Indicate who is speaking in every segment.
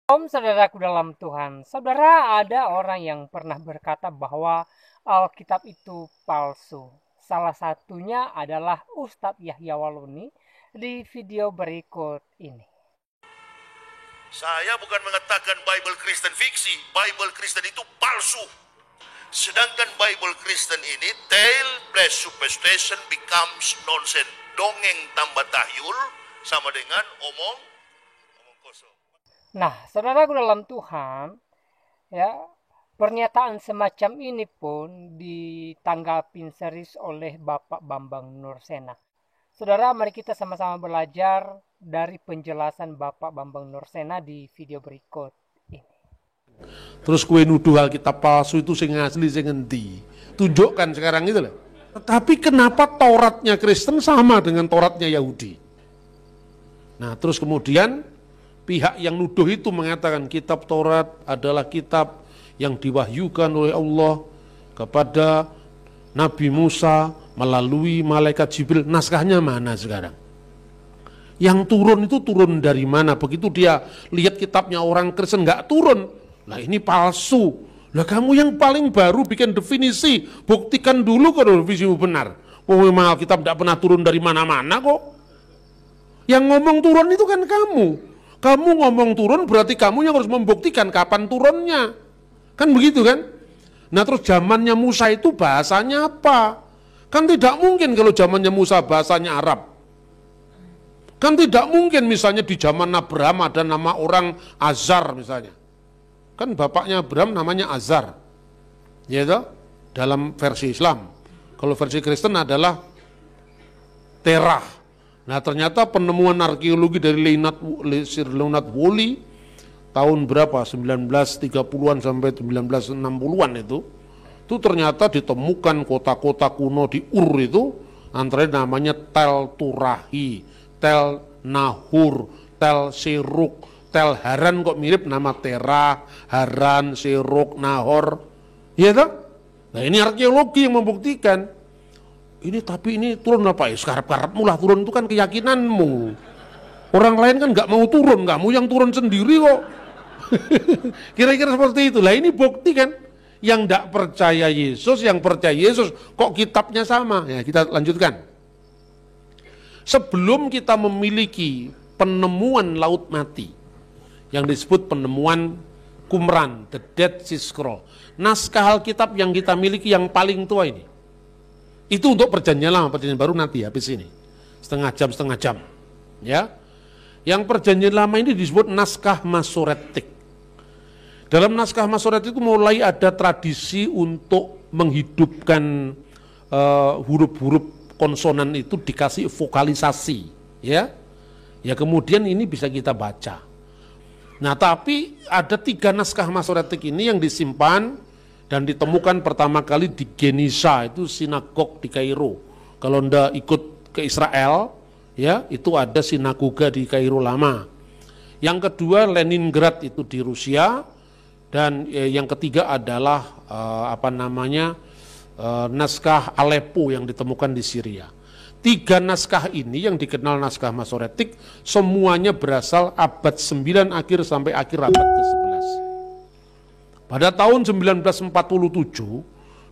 Speaker 1: Om saudaraku dalam Tuhan, saudara, ada orang yang pernah berkata bahwa Alkitab itu palsu. Salah satunya adalah Ustadz Yahya Waluni di video berikut ini.
Speaker 2: Saya bukan mengatakan Bible Kristen fiksi, Bible Kristen itu palsu. Sedangkan Bible Kristen ini, tale plus superstition becomes nonsense. Dongeng tambah tahyul sama dengan omong kosong.
Speaker 1: Nah, saudaraku dalam Tuhan, ya, pernyataan semacam ini pun ditanggapin serius oleh Bapak Bambang Nursena. Saudara, mari kita sama-sama belajar dari penjelasan Bapak Bambang Nursena di video berikut ini.
Speaker 3: Terus kue nuduh Alkitab palsu itu sing asli sing endi? Tunjukkan sekarang itu loh. Tetapi kenapa Tauratnya Kristen sama dengan Tauratnya Yahudi? Nah, terus kemudian pihak yang nuduh itu mengatakan kitab Taurat adalah kitab yang diwahyukan oleh Allah kepada Nabi Musa melalui malaikat Jibril. Naskahnya mana sekarang? Yang turun itu turun dari mana? Begitu dia lihat kitabnya orang Kristen nggak turun. Lah ini palsu. Lah kamu yang paling baru bikin definisi, buktikan dulu kalau definisimu benar. Memang Alkitab tidak pernah turun dari mana-mana kok. Yang ngomong turun itu kan kamu. Kamu ngomong turun berarti kamu yang harus membuktikan kapan turunnya. Kan begitu kan? Nah terus zamannya Musa itu bahasanya apa? Kan tidak mungkin kalau zamannya Musa bahasanya Arab. Kan tidak mungkin misalnya di zaman Abraham ada nama orang Azar misalnya. Kan bapaknya Abraham namanya Azar. Ya toh? Dalam versi Islam. Kalau versi Kristen adalah Terah. Nah ternyata penemuan arkeologi dari Leonard Woolley tahun berapa? 1930-an sampai 1960-an itu ternyata ditemukan kota-kota kuno di Ur itu, antara namanya Tel Turahi, Tel Nahur, Tel Seruk, Tel Haran kok mirip nama Terah, Haran, Seruk, Nahor. Iya toh? Nah ini arkeologi yang membuktikan. Tapi ini turun apa ya? Sekarang lah turun itu kan keyakinanmu. Orang lain kan nggak mau turun, kamu yang turun sendiri kok. Kira-kira seperti itulah. Ini bukti kan? Yang tidak percaya Yesus, yang percaya Yesus, kok kitabnya sama? Ya kita lanjutkan. Sebelum kita memiliki penemuan laut mati, yang disebut penemuan Qumran, the Dead Sea Scroll, naskah Alkitab yang kita miliki yang paling tua ini, itu untuk perjanjian lama, perjanjian baru nanti habis ini. Setengah jam. Ya. Yang perjanjian lama ini disebut naskah Masoretik. Dalam naskah Masoretik itu mulai ada tradisi untuk menghidupkan huruf-huruf konsonan itu dikasih vokalisasi, ya. Ya kemudian ini bisa kita baca. Nah, tapi ada 3 naskah Masoretik ini yang disimpan dan ditemukan pertama kali di Genisha, itu sinagog di Kairo. Kalau Anda ikut ke Israel, ya itu ada sinagoga di Kairo lama. Yang kedua Leningrad itu di Rusia, dan yang ketiga adalah naskah Aleppo yang ditemukan di Syria. 3 naskah ini yang dikenal naskah Masoretik semuanya berasal abad 9 akhir sampai akhir abad ke-11. Pada tahun 1947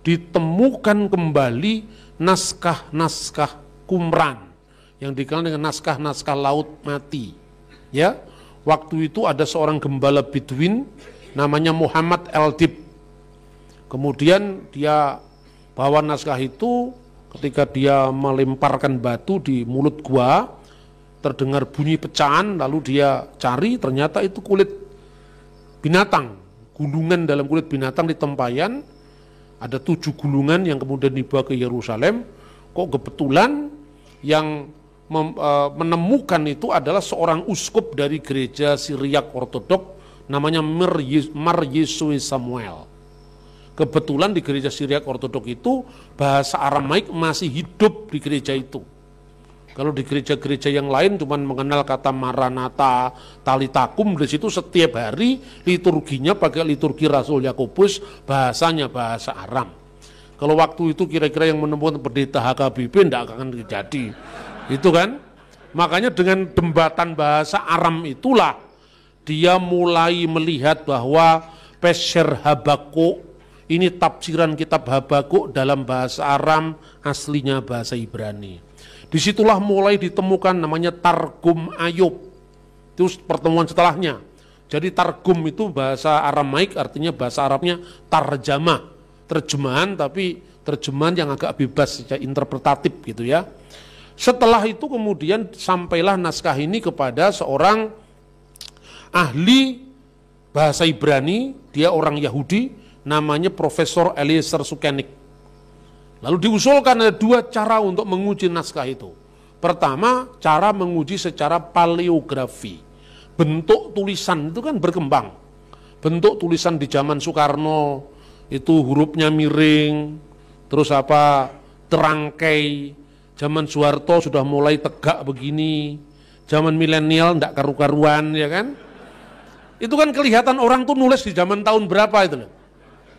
Speaker 3: ditemukan kembali naskah-naskah Qumran yang dikenal dengan naskah-naskah laut mati. Ya, waktu itu ada seorang gembala Bedouin namanya Muhammad Eldib. Kemudian dia bawa naskah itu, ketika dia melemparkan batu di mulut gua, terdengar bunyi pecahan, lalu dia cari, ternyata itu kulit binatang. Gulungan dalam kulit binatang di tempayan, ada 7 gulungan yang kemudian dibawa ke Yerusalem. Kok kebetulan yang menemukan itu adalah seorang uskup dari gereja Syriak Ortodok namanya Mar Yesui Samuel. Kebetulan di gereja Syriak Ortodok itu bahasa Aramaik masih hidup di gereja itu. Kalau di gereja-gereja yang lain cuma mengenal kata Maranatha, Talitakum, di situ setiap hari liturginya pakai liturgi Rasul Yakobus, bahasanya bahasa Aram. Kalau waktu itu kira-kira yang menemukan pendeta HKBP tidak akan terjadi. Itu kan? Makanya dengan jembatan bahasa Aram itulah dia mulai melihat bahwa Pesher Habakuk ini tafsiran kitab Habakuk dalam bahasa Aram, aslinya bahasa Ibrani. Disitulah mulai ditemukan namanya Targum Ayub. Itu pertemuan setelahnya. Jadi Targum itu bahasa Aramaik, artinya bahasa Arabnya tarjamah. Terjemahan, tapi terjemahan yang agak bebas, secara interpretatif gitu ya. Setelah itu kemudian sampailah naskah ini kepada seorang ahli bahasa Ibrani, dia orang Yahudi, namanya Profesor Eliezer Sukenik. Lalu diusulkan ada dua cara untuk menguji naskah itu. Pertama, cara menguji secara paleografi. Bentuk tulisan itu kan berkembang. Bentuk tulisan di zaman Soekarno itu hurufnya miring, terus terangkai. Zaman Soeharto sudah mulai tegak begini. Zaman milenial enggak karu-karuan, ya kan? Itu kan kelihatan orang tuh nulis di zaman tahun berapa itu loh.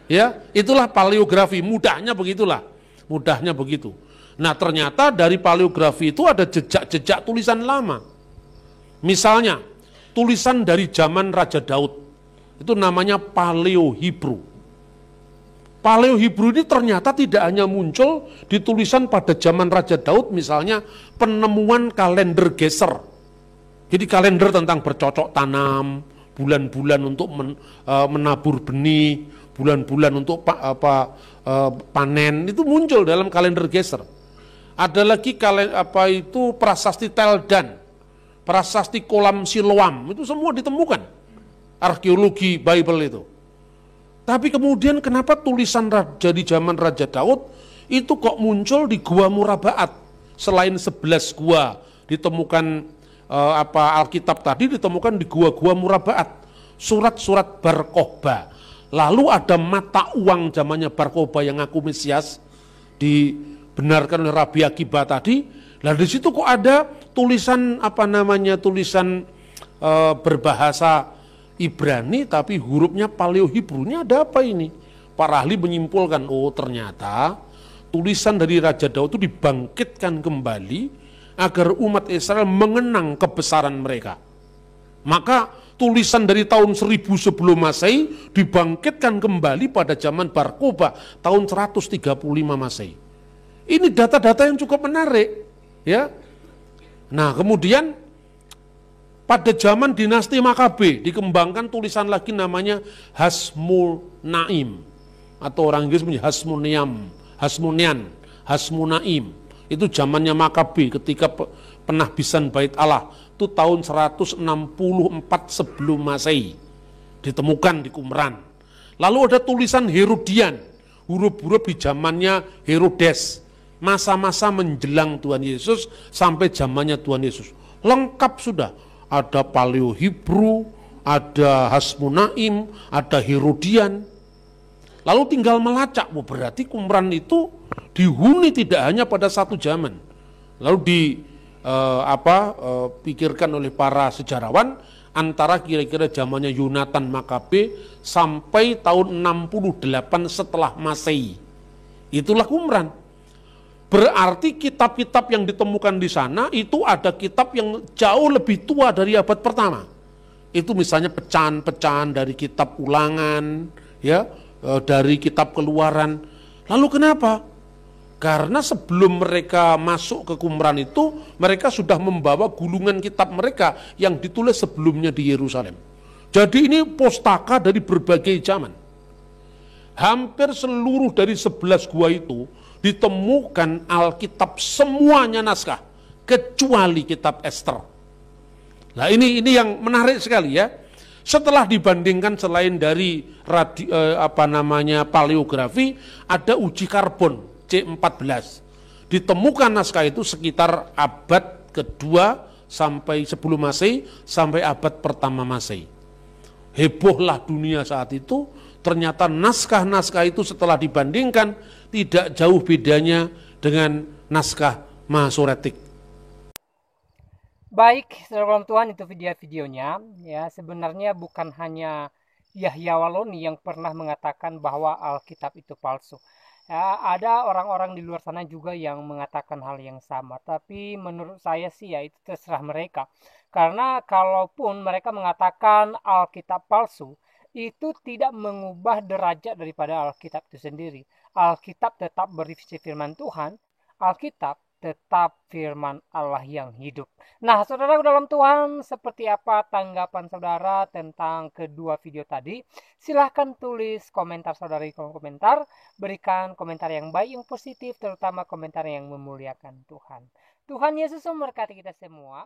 Speaker 3: Ya, itulah paleografi, mudahnya begitulah. Mudahnya begitu. Nah, ternyata dari paleografi itu ada jejak-jejak tulisan lama. Misalnya, tulisan dari zaman Raja Daud. Itu namanya Paleo-Hebrew. Paleo-Hebrew ini ternyata tidak hanya muncul di tulisan pada zaman Raja Daud, misalnya penemuan kalender Geser. Jadi kalender tentang bercocok tanam, bulan-bulan untuk menabur benih, bulan-bulan untuk panen, itu muncul dalam kalender Geser. Ada lagi prasasti Teldan, prasasti Kolam Siloam, itu semua ditemukan. Arkeologi Bible itu. Tapi kemudian kenapa tulisan di zaman Raja Daud itu kok muncul di Gua Murabaat? Selain 11 gua ditemukan Alkitab tadi ditemukan di gua-gua Murabaat, surat-surat Bar Kokhba. Lalu ada mata uang zamannya Bar Kokhba yang ngaku Mesias, dibenarkan oleh Rabi Akiba tadi. Nah di situ kok ada tulisan tulisan berbahasa Ibrani tapi hurufnya Paleo-Hebrew. Ini ada apa ini? Para ahli menyimpulkan, oh ternyata tulisan dari Raja Daud itu dibangkitkan kembali agar umat Israel mengenang kebesaran mereka. Maka tulisan dari tahun 1000 sebelum Masehi dibangkitkan kembali pada zaman Bar Kokhba tahun 135 Masehi. Ini data-data yang cukup menarik, ya. Nah, kemudian pada zaman dinasti Makabe dikembangkan tulisan lagi namanya Hasmonaim, atau orang Inggris punya Hasmonaim. Itu zamannya Makabe ketika penahbisan Bait Allah, itu tahun 164 sebelum Masehi ditemukan di Qumran. Lalu ada tulisan Herodian, huruf-huruf di zamannya Herodes, masa-masa menjelang Tuhan Yesus sampai zamannya Tuhan Yesus. Lengkap sudah, ada Paleo-Hebrew, ada Hasmonaim, ada Herodian. Lalu tinggal melacak, berarti Qumran itu dihuni tidak hanya pada satu zaman. Lalu pikirkan oleh para sejarawan antara kira-kira zamannya Yonatan Makabe sampai tahun 68 setelah Masehi. Itulah Qumran. Berarti kitab-kitab yang ditemukan di sana itu ada kitab yang jauh lebih tua dari abad pertama. Itu misalnya pecahan-pecahan dari kitab Ulangan, ya, dari kitab Keluaran. Lalu kenapa? Karena sebelum mereka masuk ke Qumran itu, mereka sudah membawa gulungan kitab mereka yang ditulis sebelumnya di Yerusalem. Jadi ini pustaka dari berbagai zaman. Hampir seluruh dari 11 gua itu ditemukan Alkitab semuanya naskah, kecuali kitab Ester. Nah ini yang menarik sekali ya. Setelah dibandingkan selain dari paleografi, ada uji karbon C14. Ditemukan naskah itu sekitar abad kedua sampai sebelum Masehi sampai abad pertama Masehi. Hebohlah dunia saat itu, ternyata naskah-naskah itu setelah dibandingkan tidak jauh bedanya dengan naskah Masoretik.
Speaker 1: Baik, saudara Tuhan, itu videonya. Ya, sebenarnya bukan hanya Yahya Waloni yang pernah mengatakan bahwa Alkitab itu palsu. Ya, ada orang-orang di luar sana juga yang mengatakan hal yang sama. Tapi menurut saya sih ya itu terserah mereka. Karena kalaupun mereka mengatakan Alkitab palsu, itu tidak mengubah derajat daripada Alkitab itu sendiri. Alkitab tetap berisi firman Tuhan, Alkitab tetap firman Allah yang hidup. Nah, saudara dalam Tuhan, seperti apa tanggapan saudara tentang kedua video tadi? Silahkan tulis komentar saudara di kolom komentar. Berikan komentar yang baik, yang positif, terutama komentar yang memuliakan Tuhan. Tuhan Yesus memberkati kita semua.